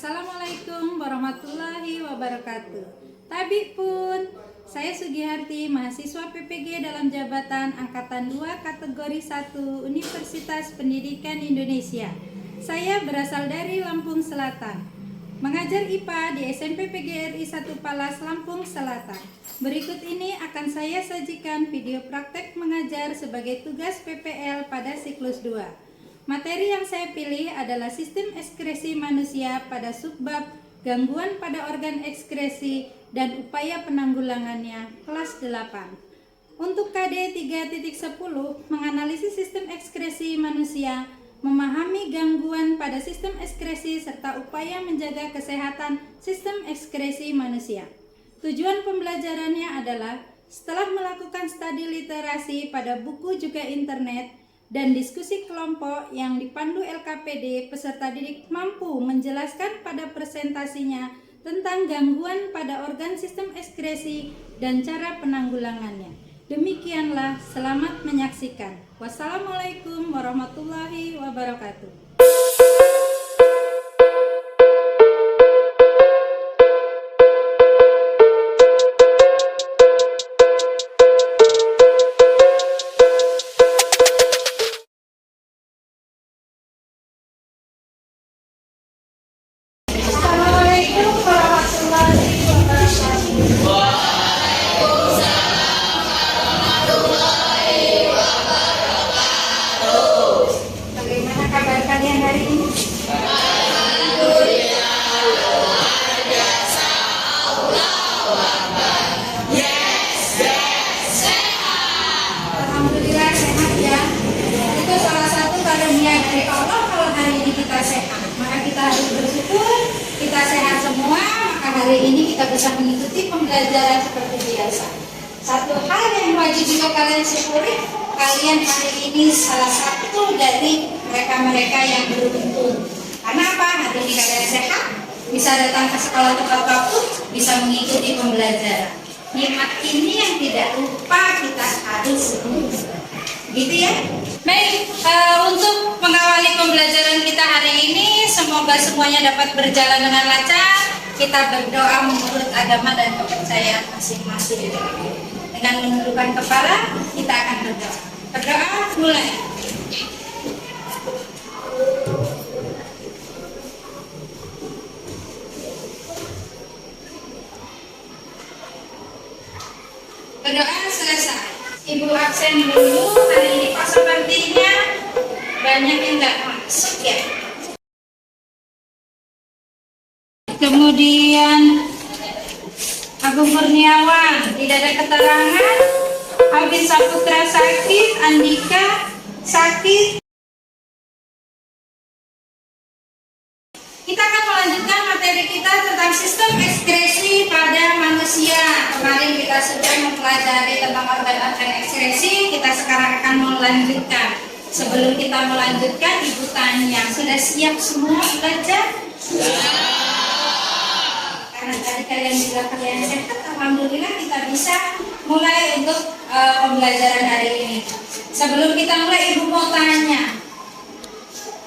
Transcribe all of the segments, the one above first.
Assalamualaikum warahmatullahi wabarakatuh. Tabik pun, saya Sugiharti, mahasiswa PPG dalam jabatan Angkatan 2 kategori 1 Universitas Pendidikan Indonesia. Saya berasal dari Lampung Selatan. Mengajar IPA di SMP PGRI 1 Palas, Lampung Selatan. Berikut ini akan saya sajikan video praktek mengajar sebagai tugas PPL pada siklus 2. Materi yang saya pilih adalah sistem ekskresi manusia pada subbab gangguan pada organ ekskresi dan upaya penanggulangannya kelas 8. Untuk KD 3.10 menganalisis sistem ekskresi manusia, memahami gangguan pada sistem ekskresi serta upaya menjaga kesehatan sistem ekskresi manusia. Tujuan pembelajarannya adalah setelah melakukan studi literasi pada buku juga internet dan diskusi kelompok yang dipandu LKPD, peserta didik mampu menjelaskan pada presentasinya tentang gangguan pada organ sistem ekskresi dan cara penanggulangannya. Demikianlah, selamat menyaksikan. Wassalamualaikum warahmatullahi wabarakatuh. Bagaimana kabar kalian hari ini? Alhamdulillah sehat ya. Itu salah satu karunia dari Allah kalau hari ini kita sehat. Maka kita harus bersyukur kita sehat semua. Maka hari ini kita bisa mengikuti pembelajaran seperti biasa. Satu hal yang wajib juga kalian syukuri, kalian hari ini salah satu dari mereka-mereka yang beruntung. Karena apa? Hari ini kalian sehat, bisa datang ke sekolah tepat waktu, bisa mengikuti pembelajaran. Nikmat ini yang tidak lupa kita harus gitu ya. Baik, untuk mengawali pembelajaran kita hari ini, semoga semuanya dapat berjalan dengan lancar. Kita berdoa menurut agama dan kepercayaan masing-masing. Dengan menundukkan kepala, kita akan berdoa. Berdoa mulai. Berdoa selesai. Ibu absen dulu, hari ini pas sepertinya banyak yang nggak masuk ya. Kemudian Agung Kurniawan, tidak ada keterangan. Alvin Saputra sakit, Andika sakit. Kita akan melanjutkan materi kita tentang sistem ekskresi pada manusia. Kemarin kita sudah mempelajari tentang organ-organ ekskresi, kita sekarang akan melanjutkan. Sebelum kita melanjutkan, Ibu tanya, sudah siap semua belajar? Karena tadi kalian bilang kalian sehat, alhamdulillah kita bisa mulai untuk pembelajaran hari ini. Sebelum kita mulai, Ibu mau tanya,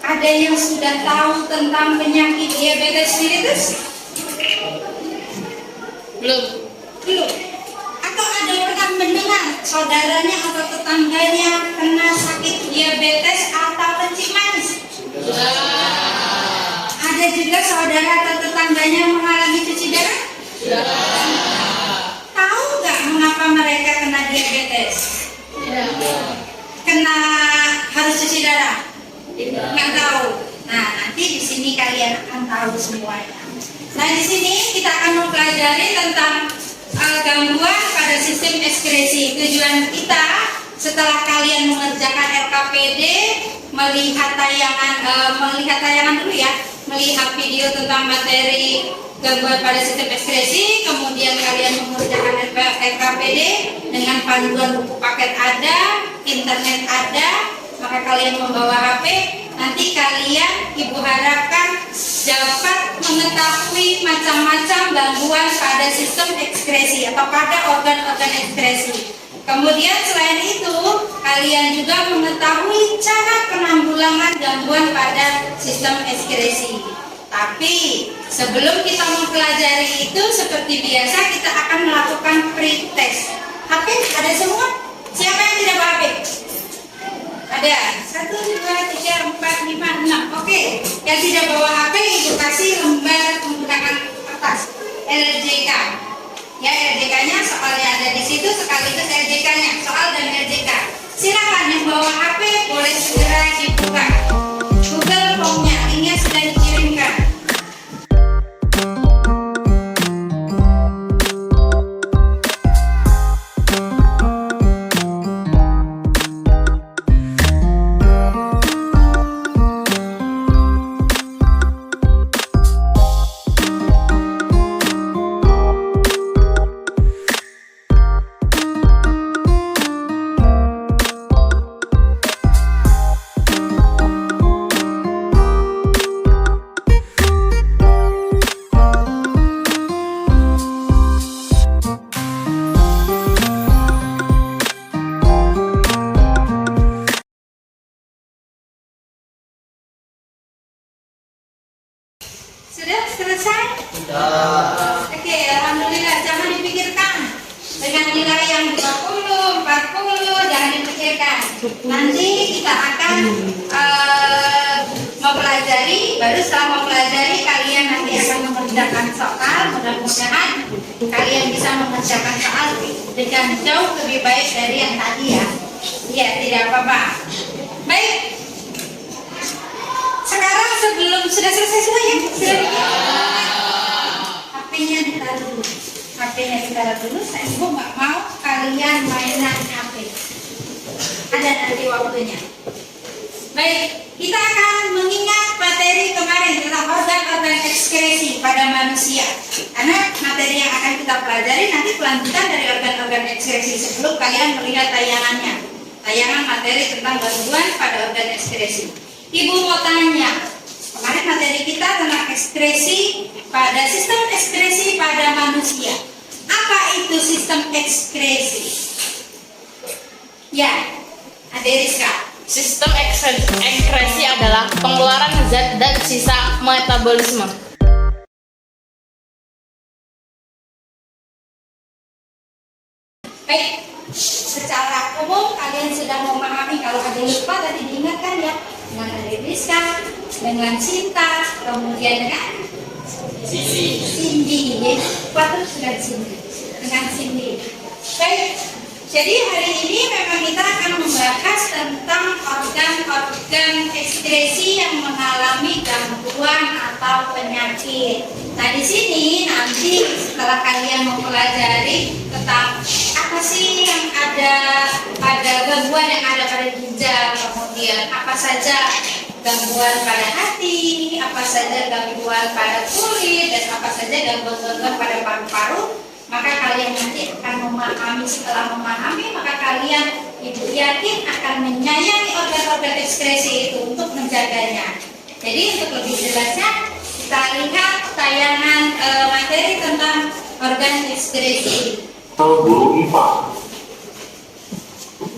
ada yang sudah tahu tentang penyakit diabetes mellitus? Belum. Atau ada yang pernah mendengar saudaranya atau tetangganya kena sakit diabetes atau kencing manis? Ada juga saudara atau tetangganya mengalami cuci darah? Tahu nggak mengapa mereka kena diabetes? Kena harus cuci darah? Nggak tahu. Nah, nanti di sini kalian akan tahu semuanya. Nah, di sini kita akan mempelajari tentang gangguan pada sistem ekskresi. Tujuan kita setelah kalian mengerjakan LKPD, melihat tayangan dulu ya, melihat video tentang materi gangguan pada sistem ekskresi, kemudian kalian mengerjakan LKPD dengan panduan buku paket ada, internet ada, maka kalian membawa HP. Nanti kalian Ibu harapkan dapat mengetahui macam-macam gangguan pada sistem ekskresi atau pada organ-organ ekskresi. Kemudian selain itu, kalian juga mengetahui cara penanggulangan gangguan pada sistem ekskresi. Tapi Sebelum kita mempelajari itu seperti biasa kita akan melakukan pre-test. HP ada semua? Siapa yang tidak bawa HP? Ada 1, 2, 3, 4, 5, 6. Oke, yang tidak bawa HP Ibu kasih lembar menggunakan kertas LJK. Ya, LJK-nya soalnya ada di situ, sekaligus LJK-nya, soal dan LJK. Silakan yang bawa HP boleh segera dibuka Google Form-nya, linknya sudah dikirimkan. Sudah selesai? Sudah. Oke, alhamdulillah, jangan dipikirkan. Dengan nilai yang 20, 40, jangan dipikirkan. Nanti kita akan mempelajari, baru setelah mempelajari kalian nanti akan mengerjakan soal. Mudah-mudahan kalian bisa mengerjakan soal dengan jauh lebih baik dari yang tadi ya. Iya, tidak apa-apa. Baik. Sekarang sebelum sudah selesai semua ya, sudah HP-nya ditaruh dulu. HP-nya ditaruh dulu. Saya Ibu nggak mau kalian mainan HP. Ada nanti waktunya. Baik, kita akan mengingat materi kemarin tentang organ-organ ekskresi pada manusia. Karena materi yang akan kita pelajari nanti kelanjutan dari organ-organ ekskresi sebelum kalian melihat tayangannya. Tayangan materi tentang gangguan pada organ ekskresi. Ibu mau tanya, kemarin materi kita tentang ekskresi pada sistem ekskresi pada manusia. Apa itu sistem ekskresi? Ya, Aderiska. Sistem ekskresi adalah pengeluaran zat dan sisa metabolisme. Baik, secara umum kalian sudah memahami. Kalau ada yang lupa tadi diingatkan ya, dengan Aderiska, dengan Cinta, kemudian dengan Cindy. Patut sudah Cindy. Dengan Cindy. Baik, jadi hari ini memang kita akan membahas tentang organ-organ ekskresi yang mengalami gangguan atau penyakit. Nah di sini nanti setelah kalian mempelajari tentang apa sih yang ada pada gangguan yang ada pada ginjal, kemudian apa saja gangguan pada hati, apa saja gangguan pada kulit, dan apa saja gangguan-gangguan pada paru-paru, maka kalian nanti akan memahami. Setelah memahami, maka kalian Ibu yakin akan menyayangi organ-organ ekskresi itu untuk menjaganya. Jadi untuk lebih jelasnya kita lihat tayangan materi tentang organ ekskresi. Guru IPA.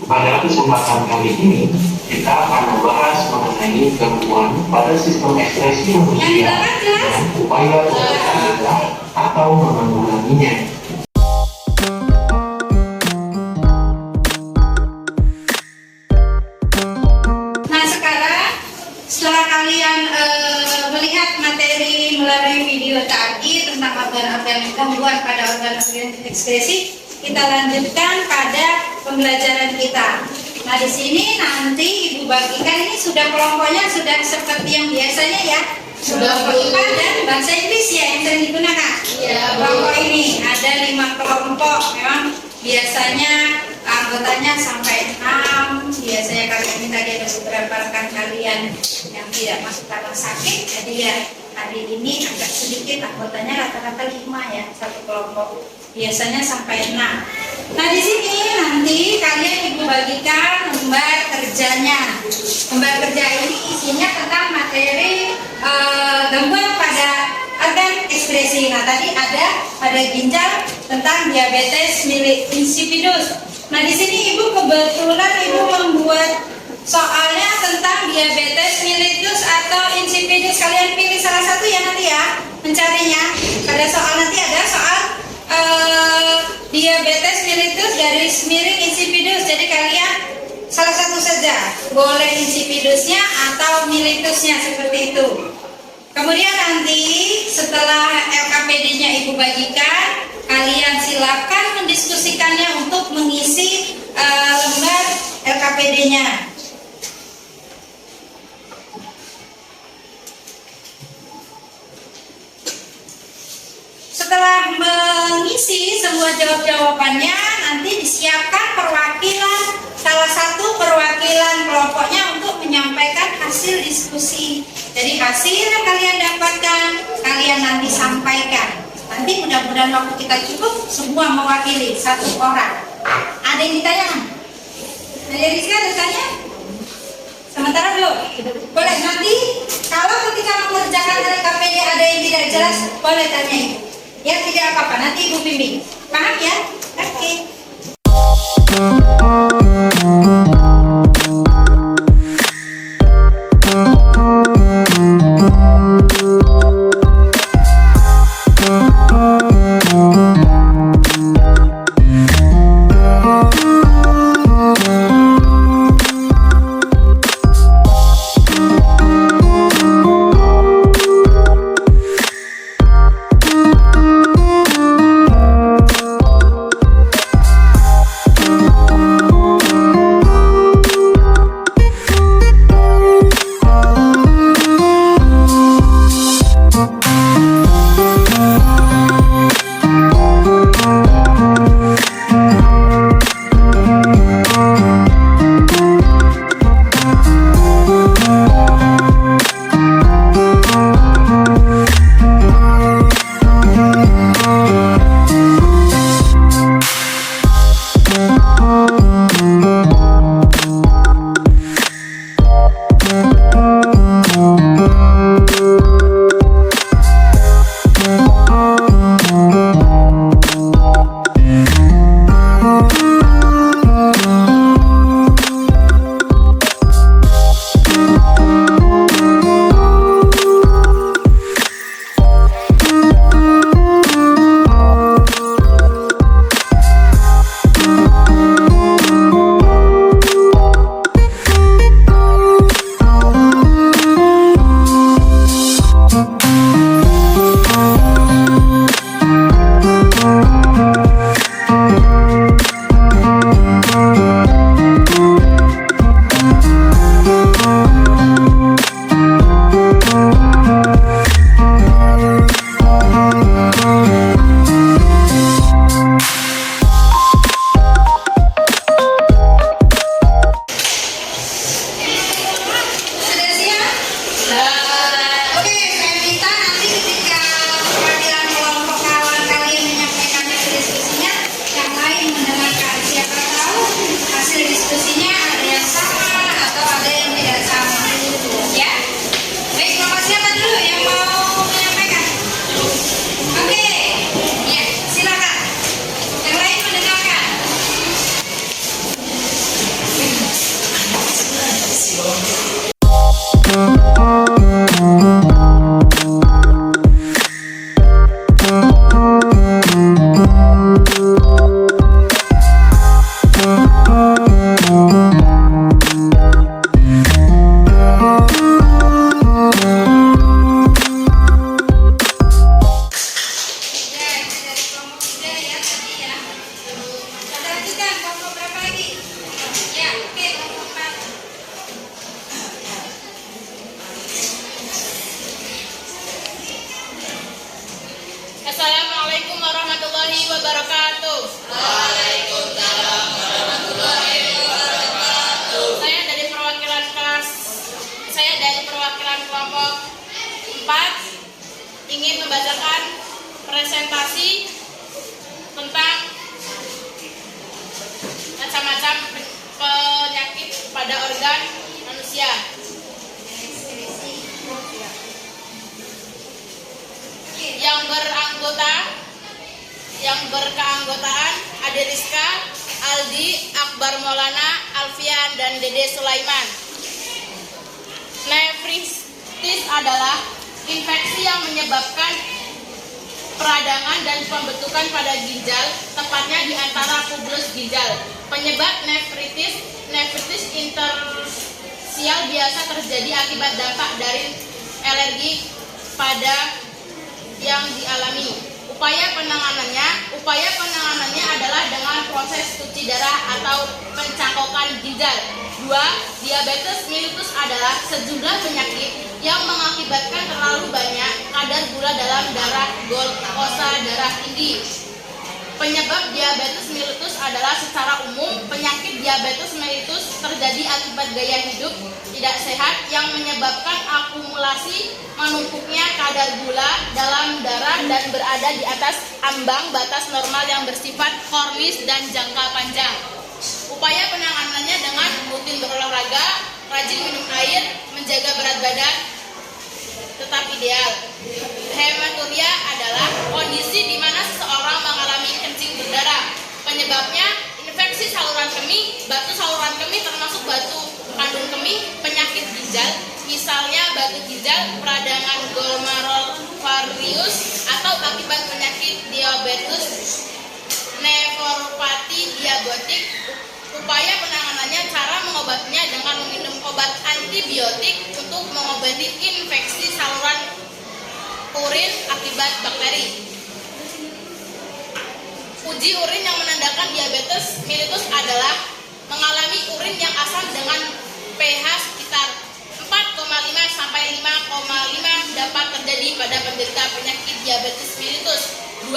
Pada kesempatan kali ini kita akan membahas mengenai gangguan pada sistem ekskresi manusia dan upaya pencegahan atau menanggulanginya. Nah sekarang setelah kalian melihat materi melalui video tadi tentang organ-organ gangguan pada organ-organ ekskresi, kita lanjutkan pada pembelajaran kita. Nah di sini nanti Ibu bagikan, ini sudah kelompoknya sudah seperti yang biasanya ya. Sudah IPA dan bahasa Inggris ya yang sering digunakan. Iya. Kelompok ini ada 5 kelompok. Memang biasanya anggotanya sampai 6. Biasanya kalian minta dia ada beberapa rekan kalian yang tidak masuk karena sakit. Jadi ya hari ini agak sedikit, anggotanya rata-rata 5 ya satu kelompok. Biasanya sampai 6. Nah di sini nanti kalian Ibu bagikan lembar kerjanya. Lembar kerja ini isinya tentang materi gangguan pada organ ekskresi. Nah tadi ada pada ginjal tentang diabetes insipidus. Nah di sini Ibu kebetulan Ibu membuat soalnya tentang diabetes mellitus atau insipidus. Kalian pilih salah satu ya nanti ya mencarinya. Pada soal nanti ada soal diabetes mellitus garis miring insipidus. Jadi kalian salah satu saja, boleh insipidusnya atau mellitusnya seperti itu. Kemudian nanti setelah LKPD-nya Ibu bagikan, kalian silakan mendiskusikannya untuk mengisi lembar LKPD-nya. Setelah mengisi semua jawab-jawabannya, nanti disiapkan perwakilan, salah satu perwakilan kelompoknya untuk menyampaikan hasil diskusi. Jadi hasil yang kalian dapatkan, kalian nanti sampaikan. Nanti mudah-mudahan waktu kita cukup, semua mewakili satu orang. Ada yang ditanya? Ada Rizka ada tanya? Sementara belum? Boleh nanti, kalau ketika mengerjakan LKPD ada yang tidak jelas, boleh tanya Ibu. Ya tidak apa-apa, nanti Ibu bimbing. Paham ya? Oke. Assalamualaikum warahmatullahi wabarakatuh. Waalaikumsalam warahmatullahi wabarakatuh. Saya dari perwakilan kelompok 4 ingin membacakan presentasi tentang macam-macam penyakit pada organ manusia. Yang berkeanggotaan Ade Rizka, Aldi, Akbar Maulana, Alfian, dan Dede Sulaiman. Nefritis adalah infeksi yang menyebabkan peradangan dan pembentukan pada ginjal, tepatnya di antara kubulus ginjal. Penyebab nefritis interstisial biasa terjadi akibat dampak dari alergi pada yang dialami. Upaya penanganannya adalah dengan proses cuci darah atau pencangkokan ginjal. 2. Diabetes mellitus adalah sejumlah penyakit yang mengakibatkan terlalu banyak kadar gula dalam darah, glukosa darah tinggi. Penyebab diabetes mellitus adalah secara umum penyakit diabetes mellitus terjadi akibat gaya hidup tidak sehat yang menyebabkan akumulasi menumpuknya kadar gula dalam darah dan berada di atas ambang batas normal yang bersifat kronis dan jangka panjang. Upaya penanganannya dengan rutin berolahraga, rajin minum air, menjaga berat badan tetap ideal. Hematuria adalah kondisi di mana seseorang mengalami kencing berdarah. Penyebabnya infeksi saluran kemih, batu saluran kemih termasuk batu kandung kemih, penyakit ginjal, misalnya batu ginjal, peradangan glomerularius, atau akibat penyakit diabetes, nefropati diabetik. Upaya penanganannya, cara mengobatinya dengan meminum obat antibiotik untuk mengobati infeksi saluran urin akibat bakteri. Uji urin yang menandakan diabetes mellitus adalah mengalami urin yang asam dengan pH sekitar 4,5 sampai 5,5 dapat terjadi pada penderita penyakit diabetes mellitus. 2.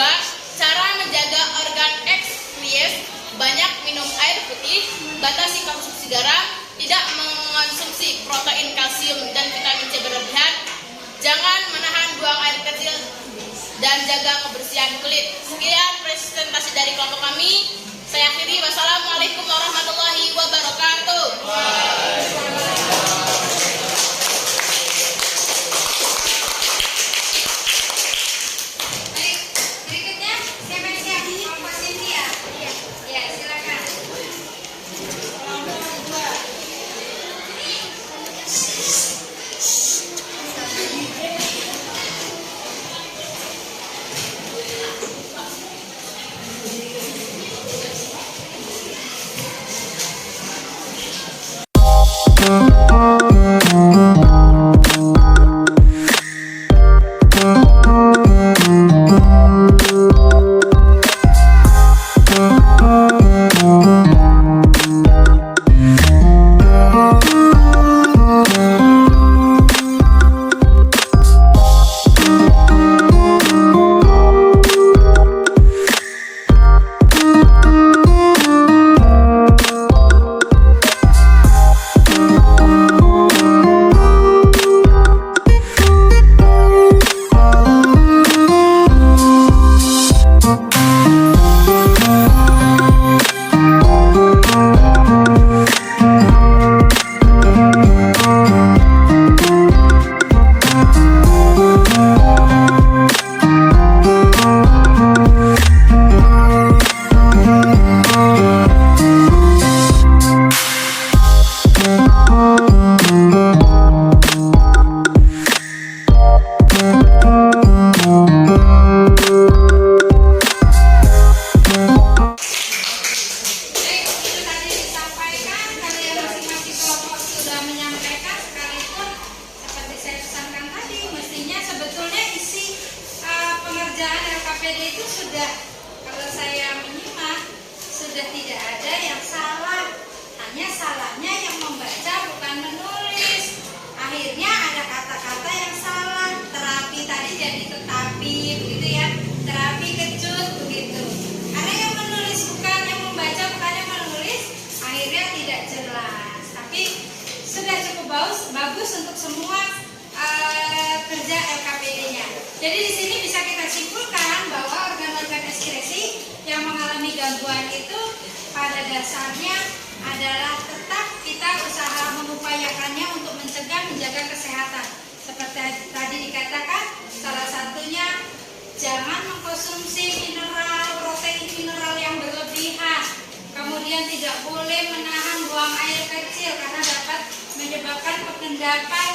Cara menjaga organ ekskries: banyak minum air putih, batasi konsumsi garam, tidak mengonsumsi protein, kalsium, dan vitamin C berlebihan, jangan menahan buang air kecil, dan jaga kebersihan kulit. Sekian presentasi dari kelompok kami. Saya akhiri. Wassalamualaikum warahmatullahi wabarakatuh. Berikutnya siapa yang siap? Kelompok Cynthia. Ya, silakan. Bagus untuk semua kerja LKPD-nya. Jadi di sini bisa kita simpulkan bahwa organ-organ ekskresi yang mengalami gangguan itu pada dasarnya adalah tetap kita usaha mengupayakannya untuk mencegah, menjaga kesehatan. Seperti tadi dikatakan, salah satunya jangan mengkonsumsi mineral, protein mineral yang berlebihan. Kemudian kemudian tidak boleh menahan buang air kecil karena dapat menyebabkan pengendapan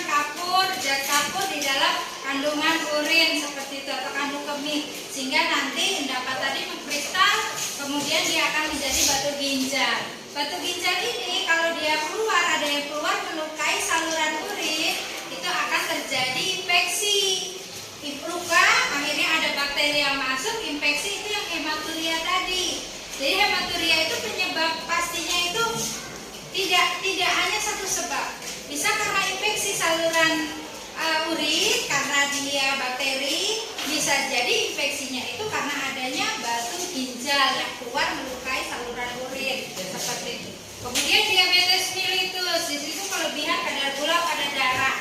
zat kapur di dalam kandungan urin seperti itu atau kandung kemih, sehingga nanti endapan tadi mengkristal, kemudian dia akan menjadi batu ginjal. Batu ginjal ini kalau dia keluar, ada yang keluar melukai saluran urin, itu akan terjadi infeksi. Luka, akhirnya ada bakteri yang masuk, infeksi, itu yang hematuria tadi. Jadi hematuria itu penyebab pastinya itu tidak hanya satu sebab. Bisa karena infeksi saluran urin, karena dia bakteri, bisa jadi infeksinya itu karena adanya batu ginjal yang keluar melukai saluran urin seperti itu. Kemudian diabetes mellitus, di situ kelebihan kadar gula pada darah.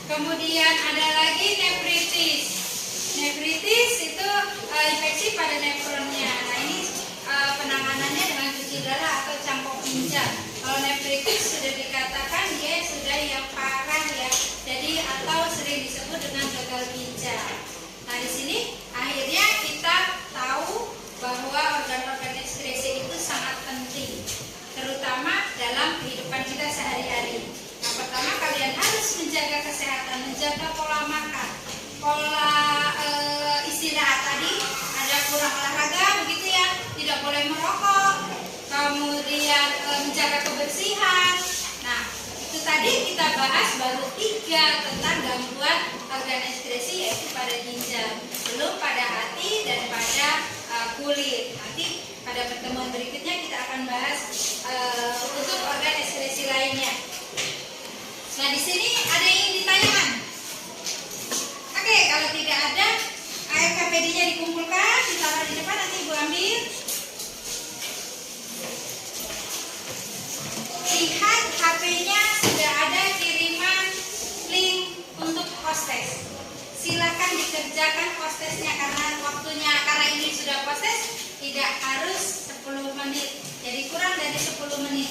Kemudian ada lagi nefritis. Nefritis itu infeksi pada nefronnya. Nah, ini penanganannya dengan cuci darah atau cangkok ginjal. Kalau nefritis sudah dikatakan dia sudah yang parah ya. Jadi atau sering disebut dengan gagal ginjal. Nah, di sini akhirnya kita tahu bahwa organ-organ ekskresi itu sangat penting, terutama dalam kehidupan kita sehari-hari. Yang pertama, kalian harus menjaga kesehatan, menjaga pola makan, pola istirahat tadi, ada kurang olahraga begitu ya, tidak boleh merokok, kemudian menjaga kebersihan. Nah, itu tadi kita bahas baru 3 tentang gangguan organ ekskresi, yaitu pada ginjal, belum pada hati dan pada kulit. Nanti pada pertemuan berikutnya kita akan bahas untuk organ ekskresi lainnya. Nah, di sini ada yang ingin ditanyakan? Oke, kalau tidak ada, KPD-nya dikumpulkan, ditaruh di depan, nanti Ibu ambil. Lihat HP-nya sudah ada kiriman link untuk postes. Silakan dikerjakan postesnya karena waktunya, karena ini sudah postes, tidak harus 10 menit. Jadi kurang dari 10 menit.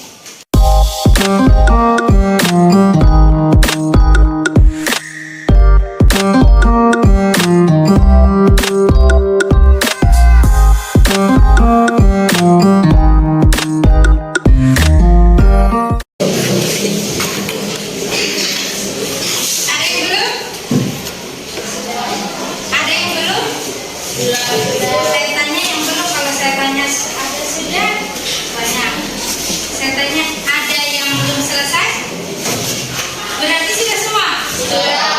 Saya tanya yang belum, kalau saya tanya ada sudah banyak. Saya tanya ada yang belum selesai, berarti sudah semua? Sudah.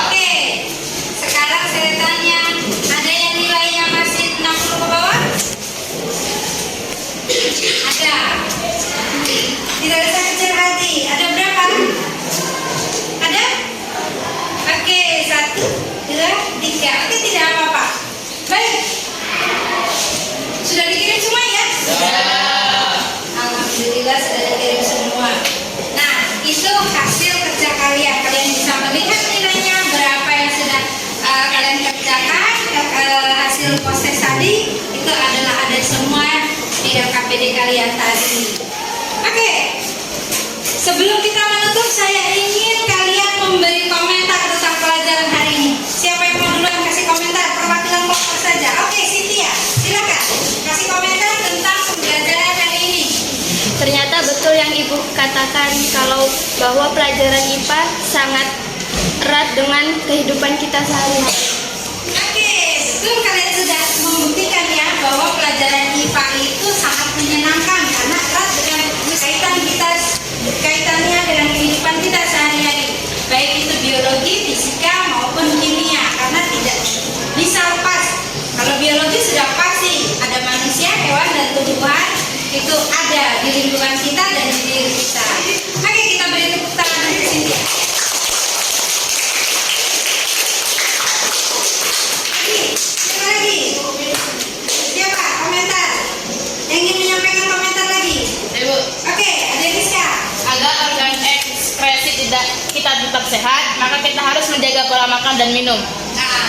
Oke, sekarang saya tanya ada yang nilainya masih 60 ke bawah? Ada. Tidak usah kecil hati. Ada berapa? Ada? Oke, 1, 2, 3. Oke, tidak apa-apa. Baik, sudah dikirim semua ya? Sudah. Alhamdulillah sudah dikirim semua. Nah, itu hasil kerja kalian. Kalian bisa melihat nilainya berapa yang sudah kalian kerjakan. Hasil proses tadi itu adalah ada semua di KPD kalian tadi. Oke, sebelum kita menutup, saya ingin kalian memberi komentar tentang pelajaran hari ini. Siapa yang mau duluan kasih komentar? Perwakilan kelompok saja. Oke, Cynthia, silakan kasih komentar tentang pembelajaran hari ini. Ternyata betul yang Ibu katakan kalau bahwa pelajaran IPA sangat erat dengan kehidupan kita sehari-hari. Oke, betul, kalian sudah membuktikan ya bahwa pelajaran IPA itu sangat menyenangkan karena erat dengan kaitannya dengan kehidupan kita sehari-hari, baik itu biologi, fisika maupun kimia, karena tidak bisa lepas. Kalau biologi sudah pasti ada manusia, hewan dan tumbuhan, itu ada di lingkungan kita dan di diri kita. Oke, kita beri tepuk tangan di sini. Siapa lagi? Siapa? Komentar. Yang ingin menyampaikan komentar lagi? Ibu, Oke, ada Rizka. agar organ ekskresi kita tetap sehat, maka kita harus menjaga pola makan dan minum. Nah,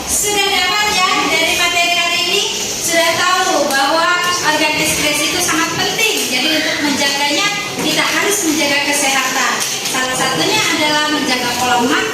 sudah dapat ya dari materi hari ini, sudah tahu bahwa organ ekskresi itu sangat penting. Jadi untuk menjaganya kita harus menjaga kesehatan. Salah satunya adalah menjaga pola makan